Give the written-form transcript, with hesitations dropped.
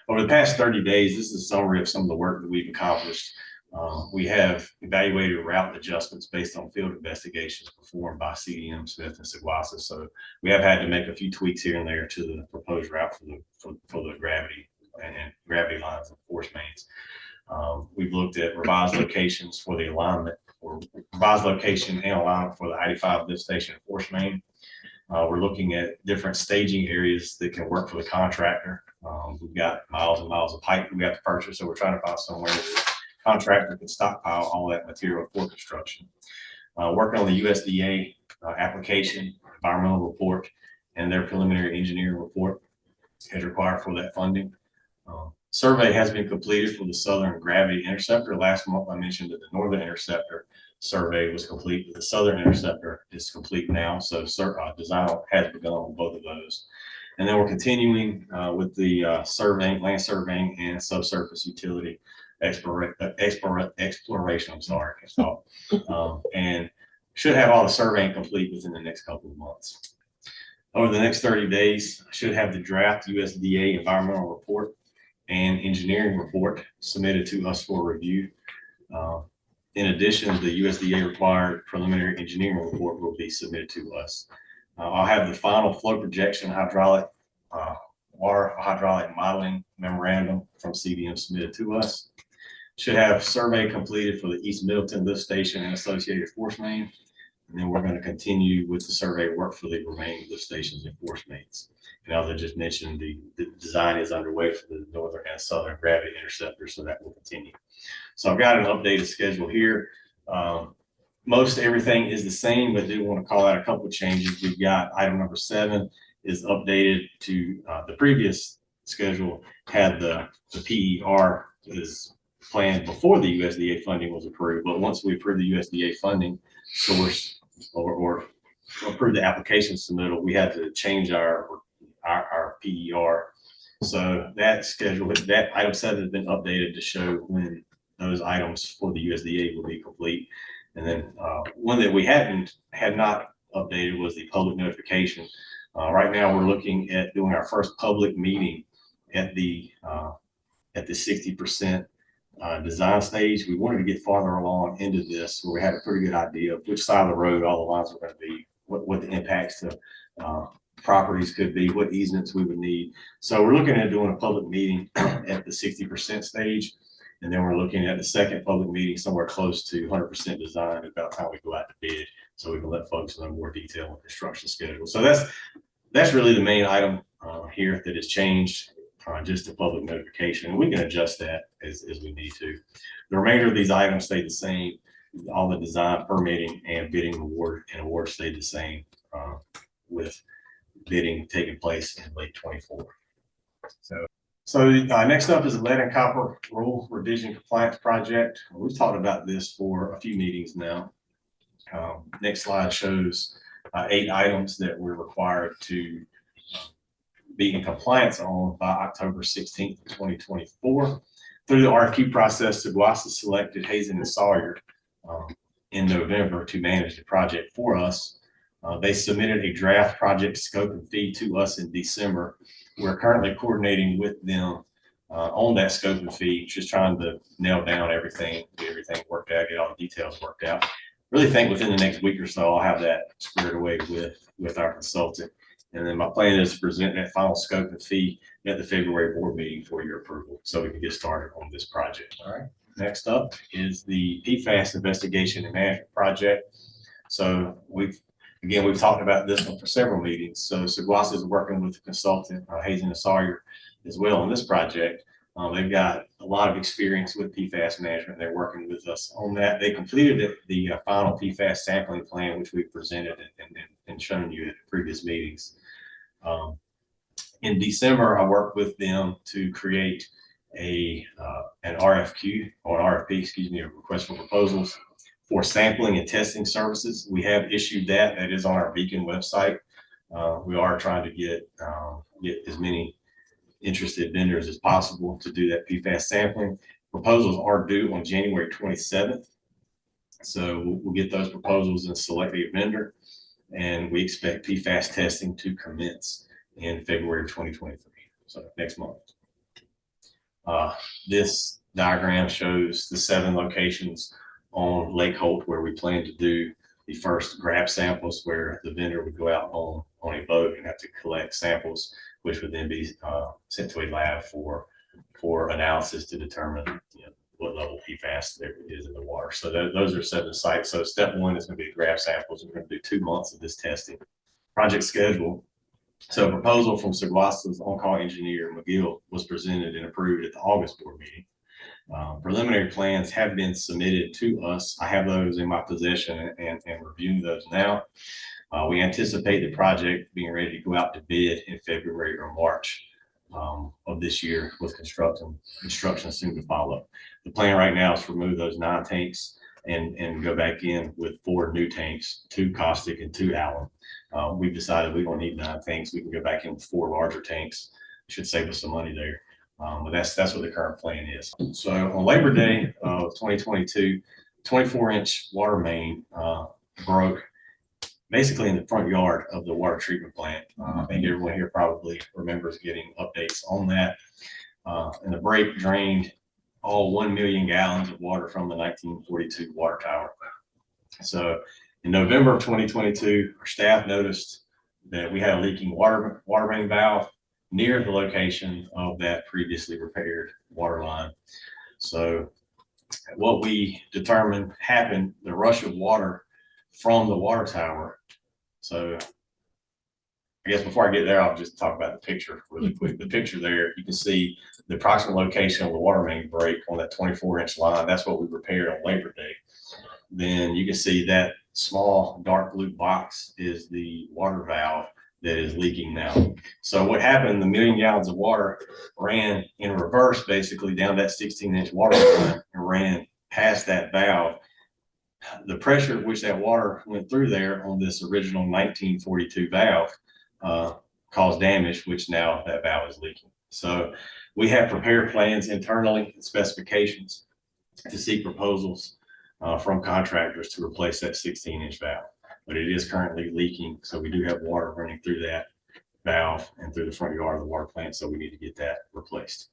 Over the past 30 days, this is a summary of some of the work that we've accomplished. We have evaluated route adjustments based on field investigations performed by CDM Smith and Seguasa. So we have had to make a few tweaks here and there to the proposed route for the gravity and gravity lines and force mains. We've looked at revised locations for the alignment, or revised location and alignment for the I-85 lift station and force main. We're looking at different staging areas that can work for the contractor. We've got miles and miles of pipe we have to purchase, so we're trying to find somewhere where the contractor can stockpile all that material for construction. Working on the USDA application, environmental report, and their preliminary engineering report as required for that funding. Survey has been completed for the Southern Gravity Interceptor. Last month, I mentioned that the Northern Interceptor survey was complete. The Southern Interceptor is complete now, so design has begun on both of those. And then we're continuing with the surveying, land surveying, and subsurface utility exploration. I'm sorry, and should have all the surveying complete within the next couple of months. Over the next 30 days, I should have the draft USDA environmental report and engineering report submitted to us for review. In addition, the USDA required preliminary engineering report will be submitted to us. I'll have the final flow projection hydraulic, water hydraulic modeling memorandum from CDM submitted to us. Should have survey completed for the East Middleton lift station and associated force main. And then we're going to continue with the survey work for the remaining lift stations and force mains. And as I just mentioned, the design is underway for the Northern and Southern gravity interceptors, so that will continue. So I've got an updated schedule here. Most everything is the same, but I do want to call out a couple of changes. We've got item number 7 is updated to the previous schedule had the PER is planned before the USDA funding was approved, but once we approve the USDA funding source or approve the application submittal, we had to change our PER. So that schedule, that item 7 has been updated to show when those items for the USDA will be complete. And then one that we had not updated was the public notification. Right now, we're looking at doing our first public meeting at the 60% design stage. We wanted to get farther along into this, where we had a pretty good idea of which side of the road all the lines were going to be, what the impacts to properties could be, what easements we would need. So we're looking at doing a public meeting at the 60% stage. And then we're looking at the second public meeting somewhere close to 100% design about the time we go out to bid, so we can let folks know more detail on construction schedule. So that's really the main item here that has changed, just the public notification. And we can adjust that as we need to. The remainder of these items stay the same. All the design, permitting, and bidding award stayed the same, with bidding taking place in late 24. So next up is the lead and copper rule revision compliance project. We've talked about this for a few meetings now. Next slide shows 8 items that we're required to be in compliance on by October 16th, 2024. Through the RFQ process, Seguasa selected Hazen and Sawyer in November to manage the project for us. They submitted a draft project scope and fee to us in December. We're currently coordinating with them on that scope and fee, just trying to nail down everything, get everything worked out, get all the details worked out. Really think within the next week or so, I'll have that squared away with our consultant. And then my plan is to present that final scope and fee at the February board meeting for your approval, so we can get started on this project. All right. Next up is the PFAS investigation and management project. So we've talked about this one for several meetings. So Seguasa is working with the consultant, Hazen and Sawyer, as well on this project. They've got a lot of experience with PFAS management. They're working with us on that. They completed the final PFAS sampling plan, which we presented and shown you at previous meetings. In December, I worked with them to create an RFQ or an RFP, excuse me, a request for proposals for sampling and testing services. We have issued that. That is on our Beacon website. We are trying to get as many interested vendors as possible to do that PFAS sampling. Proposals are due on January 27th. So we'll get those proposals and select a vendor. And we expect PFAS testing to commence in February 2023. So next month. This diagram shows the 7 locations on Lake Holt where we plan to do the first grab samples, where the vendor would go out on a boat and have to collect samples, which would then be sent to a lab for analysis to determine, what level PFAS there is in the water. So those are 7 sites. So step 1 is going to be grab samples. We're going to do 2 months of this testing. Project schedule. So a proposal from Seguasa's on-call engineer, McGill, was presented and approved at the August board meeting. Preliminary plans have been submitted to us. I have those in my possession and reviewing those now. We anticipate the project being ready to go out to bid in February or March of this year, with construction soon to follow. The plan right now is to remove those 9 tanks and go back in with 4 new tanks, 2 caustic and 2 alum. We've decided we don't need 9 tanks. We can go back in with 4 larger tanks. Should save us some money there. But that's what the current plan is. So on Labor Day of 2022, 24-inch water main broke basically in the front yard of the water treatment plant. I think everyone here probably remembers getting updates on that. And the break drained all 1 million gallons of water from the 1942 water tower. So in November of 2022, our staff noticed that we had a leaking water main valve near the location of that previously repaired water line. So what we determined happened, the rush of water from the water tower. So I guess before I get there, I'll just talk about the picture really quick. The picture there, you can see the approximate location of the water main break on that 24-inch line. That's what we repaired on Labor Day. Then you can see that small dark blue box is the water valve that is leaking now. So what happened, the 1 million gallons of water ran in reverse, basically down that 16-inch water line and ran past that valve. The pressure at which that water went through there on this original 1942 valve caused damage, which now that valve is leaking. So we have prepared plans internally and specifications to seek proposals from contractors to replace that 16-inch valve. But it is currently leaking, so we do have water running through that valve and through the front yard of the water plant, so we need to get that replaced.